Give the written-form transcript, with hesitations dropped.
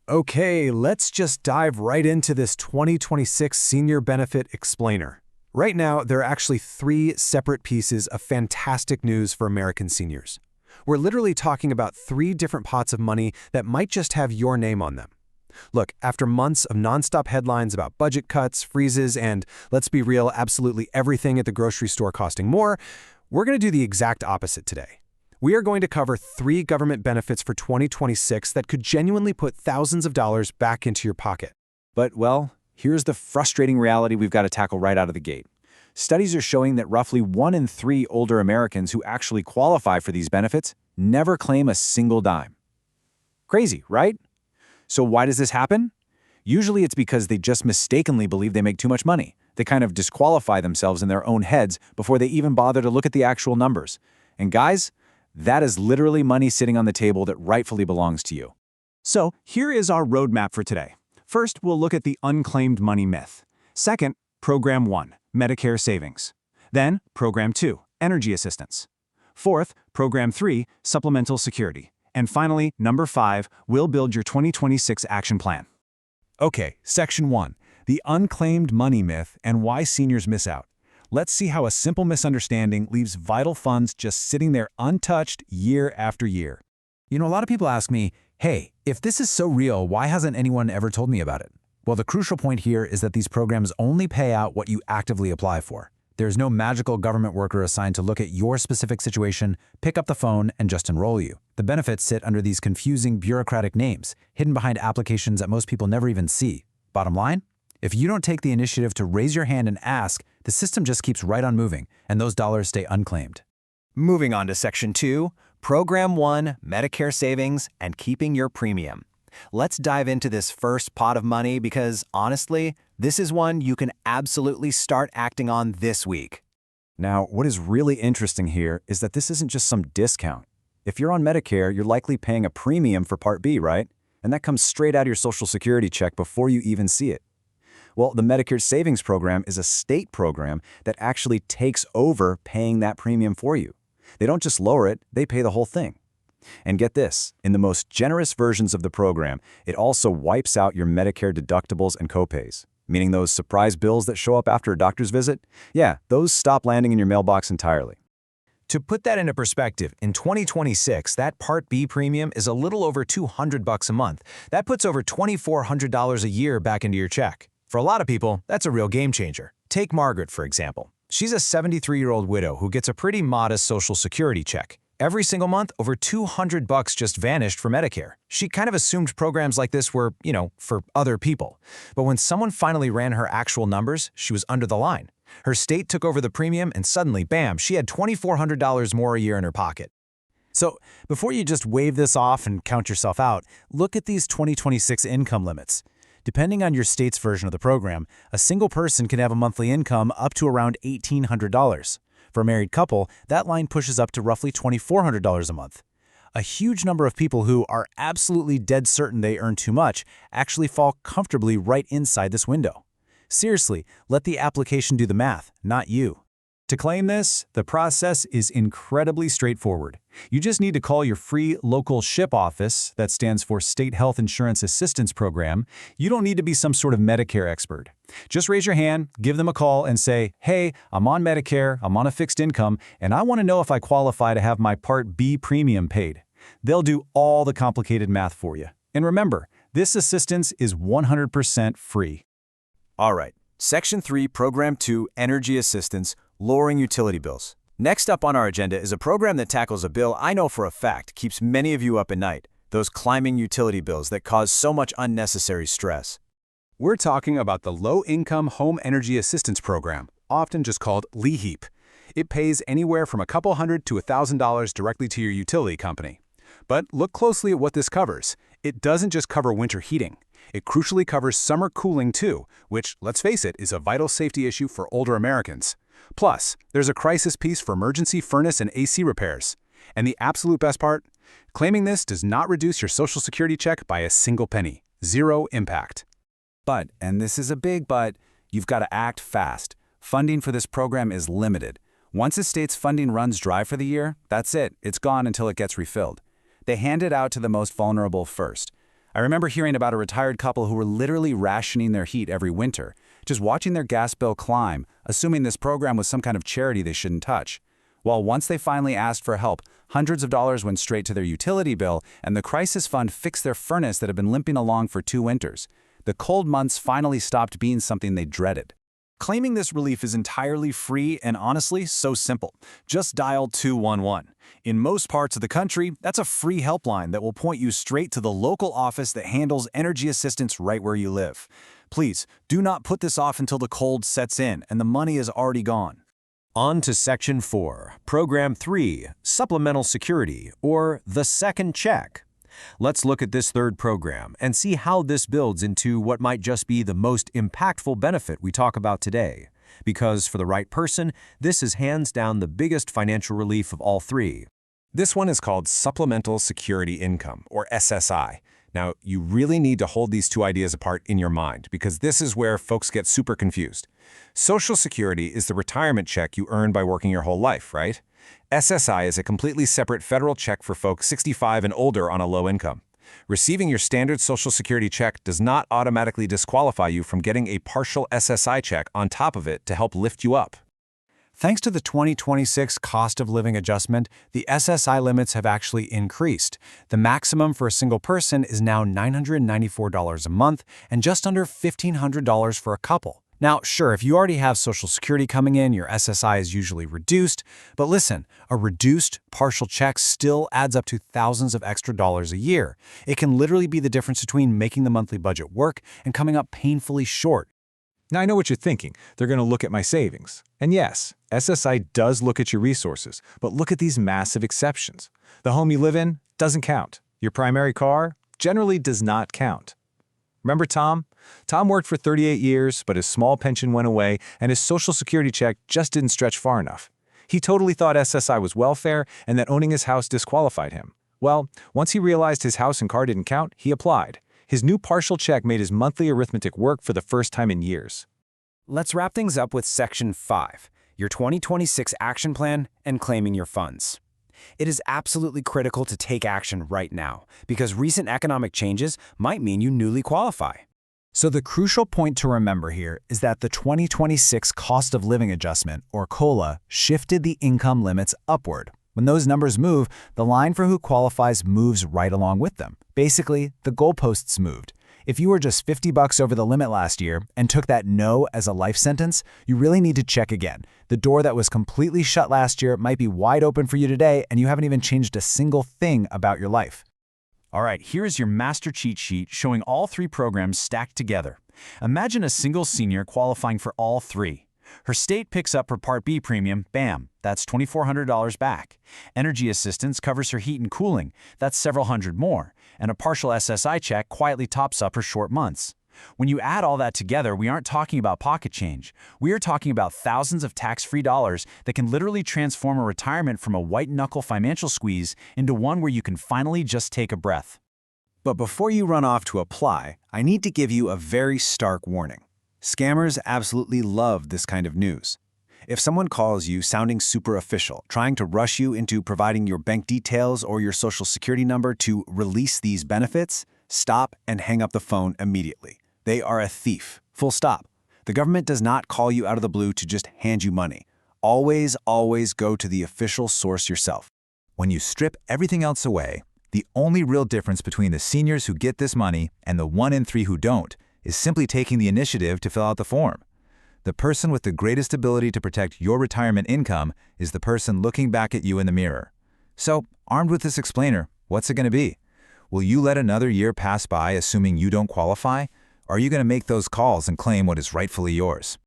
Okay, let's just dive right into this 2026 Senior Benefit Explainer. Right now, there are actually three separate pieces of fantastic news for American seniors. We're literally talking about three different pots of money that might just have your name on them. Look, after months of nonstop headlines about budget cuts, freezes, and, let's be real, absolutely everything at the grocery store costing more, we're going to do the exact opposite today. We are going to cover three government benefits for 2026 that could genuinely put thousands of dollars back into your pocket. But, well, here's the frustrating reality we've got to tackle right out of the gate. Studies are showing that roughly 1 in 3 older Americans who actually qualify for these benefits never claim a single dime. Crazy, right? So why does this happen? Usually it's because they just mistakenly believe they make too much money. They kind of disqualify themselves in their own heads before they even bother to look at the actual numbers. And guys, that is literally money sitting on the table that rightfully belongs to you. So here is our roadmap for today. First, we'll look at the unclaimed money myth. Second, Program 1, Medicare savings. Then, Program 2, energy assistance. Fourth, Program 3, supplemental security. And finally, number 5, we'll build your 2026 action plan. Okay, Section 1, the unclaimed money myth and why seniors miss out. Let's see how a simple misunderstanding leaves vital funds just sitting there untouched year after year. You know, a lot of people ask me, hey, if this is so real, why hasn't anyone ever told me about it? Well, the crucial point here is that these programs only pay out what you actively apply for. There's no magical government worker assigned to look at your specific situation, pick up the phone, and just enroll you. The benefits sit under these confusing bureaucratic names, hidden behind applications that most people never even see. Bottom line? If you don't take the initiative to raise your hand and ask, the system just keeps right on moving, and those dollars stay unclaimed. Moving on to Section 2, Program 1, Medicare savings, and keeping your premium. Let's dive into this first pot of money because, honestly, this is one you can absolutely start acting on this week. Now, what is really interesting here is that this isn't just some discount. If you're on Medicare, you're likely paying a premium for Part B, right? And that comes straight out of your Social Security check before you even see it. Well, the Medicare Savings Program is a state program that actually takes over paying that premium for you. They don't just lower it, they pay the whole thing. And get this, in the most generous versions of the program, it also wipes out your Medicare deductibles and copays, meaning those surprise bills that show up after a doctor's visit. Yeah, those stop landing in your mailbox entirely. To put that into perspective, in 2026, that Part B premium is a little over $200 a month. That puts over $2,400 a year back into your check. For a lot of people, that's a real game changer. Take Margaret, for example. She's a 73-year-old widow who gets a pretty modest Social Security check. Every single month, over $200 just vanished for Medicare. She kind of assumed programs like this were, for other people. But when someone finally ran her actual numbers, she was under the line. Her state took over the premium and suddenly, bam, she had $2,400 more a year in her pocket. So, before you just wave this off and count yourself out, look at these 2026 income limits. Depending on your state's version of the program, a single person can have a monthly income up to around $1,800. For a married couple, that line pushes up to roughly $2,400 a month. A huge number of people who are absolutely dead certain they earn too much actually fall comfortably right inside this window. Seriously, let the application do the math, not you. To claim this, the process is incredibly straightforward. You just need to call your free local SHIP office, that stands for State Health Insurance Assistance Program. You don't need to be some sort of Medicare expert. Just raise your hand, give them a call, and say, hey, I'm on Medicare, I'm on a fixed income, and I want to know if I qualify to have my Part B premium paid. They'll do all the complicated math for you. And remember, this assistance is 100% free. All right, Section 3, Program 2, Energy Assistance, lowering utility bills. Next up on our agenda is a program that tackles a bill I know for a fact keeps many of you up at night, those climbing utility bills that cause so much unnecessary stress. We're talking about the Low-Income Home Energy Assistance Program, often just called LEHEAP. It pays anywhere from a couple hundred to $1,000 directly to your utility company. But look closely at what this covers. It doesn't just cover winter heating. It crucially covers summer cooling too, which, let's face it, is a vital safety issue for older Americans. Plus, there's a crisis piece for emergency furnace and AC repairs. And the absolute best part? Claiming this does not reduce your Social Security check by a single penny. Zero impact. But, and this is a big but, you've got to act fast. Funding for this program is limited. Once a state's funding runs dry for the year, that's it. It's gone until it gets refilled. They hand it out to the most vulnerable first. I remember hearing about a retired couple who were literally rationing their heat every winter, just watching their gas bill climb, assuming this program was some kind of charity they shouldn't touch. Well, once they finally asked for help, hundreds of dollars went straight to their utility bill, and the crisis fund fixed their furnace that had been limping along for 2 winters. The cold months finally stopped being something they dreaded. Claiming this relief is entirely free and honestly so simple. Just dial 211. In most parts of the country, that's a free helpline that will point you straight to the local office that handles energy assistance right where you live. Please, do not put this off until the cold sets in and the money is already gone. On to Section 4, Program 3, Supplemental Security, or the Second Check. Let's look at this third program and see how this builds into what might just be the most impactful benefit we talk about today. Because for the right person, this is hands down the biggest financial relief of all three. This one is called Supplemental Security Income, or SSI. Now, you really need to hold these two ideas apart in your mind because this is where folks get super confused. Social Security is the retirement check you earn by working your whole life, right? SSI is a completely separate federal check for folks 65 and older on a low income. Receiving your standard Social Security check does not automatically disqualify you from getting a partial SSI check on top of it to help lift you up. Thanks to the 2026 cost of living adjustment, the SSI limits have actually increased. The maximum for a single person is now $994 a month and just under $1,500 for a couple. Now, sure, if you already have Social Security coming in, your SSI is usually reduced. But listen, a reduced partial check still adds up to thousands of extra dollars a year. It can literally be the difference between making the monthly budget work and coming up painfully short. Now, I know what you're thinking. They're going to look at my savings. And yes, SSI does look at your resources, but look at these massive exceptions. The home you live in doesn't count. Your primary car generally does not count. Remember Tom? Tom worked for 38 years, but his small pension went away and his Social Security check just didn't stretch far enough. He totally thought SSI was welfare and that owning his house disqualified him. Well, once he realized his house and car didn't count, he applied. His new partial check made his monthly arithmetic work for the first time in years. Let's wrap things up with Section 5, your 2026 action plan and claiming your funds. It is absolutely critical to take action right now because recent economic changes might mean you newly qualify. So the crucial point to remember here is that the 2026 cost of living adjustment, or COLA, shifted the income limits upward. When those numbers move, the line for who qualifies moves right along with them. Basically, the goalposts moved. If you were just $50 over the limit last year and took that no as a life sentence, you really need to check again. The door that was completely shut last year might be wide open for you today, and you haven't even changed a single thing about your life. All right, here is your master cheat sheet showing all three programs stacked together. Imagine a single senior qualifying for all three. Her state picks up her Part B premium, bam, that's $2,400 back. Energy assistance covers her heat and cooling, that's several hundred more. And a partial SSI check quietly tops up her short months. When you add all that together, we aren't talking about pocket change. We are talking about thousands of tax-free dollars that can literally transform a retirement from a white-knuckle financial squeeze into one where you can finally just take a breath. But before you run off to apply, I need to give you a very stark warning. Scammers absolutely love this kind of news. If someone calls you sounding super official, trying to rush you into providing your bank details or your Social Security number to release these benefits, stop and hang up the phone immediately. They are a thief. Full stop. The government does not call you out of the blue to just hand you money. Always, always go to the official source yourself. When you strip everything else away, the only real difference between the seniors who get this money and the 1 in 3 who don't is simply taking the initiative to fill out the form. The person with the greatest ability to protect your retirement income is the person looking back at you in the mirror. So, armed with this explainer, what's it going to be? Will you let another year pass by assuming you don't qualify? Or are you going to make those calls and claim what is rightfully yours?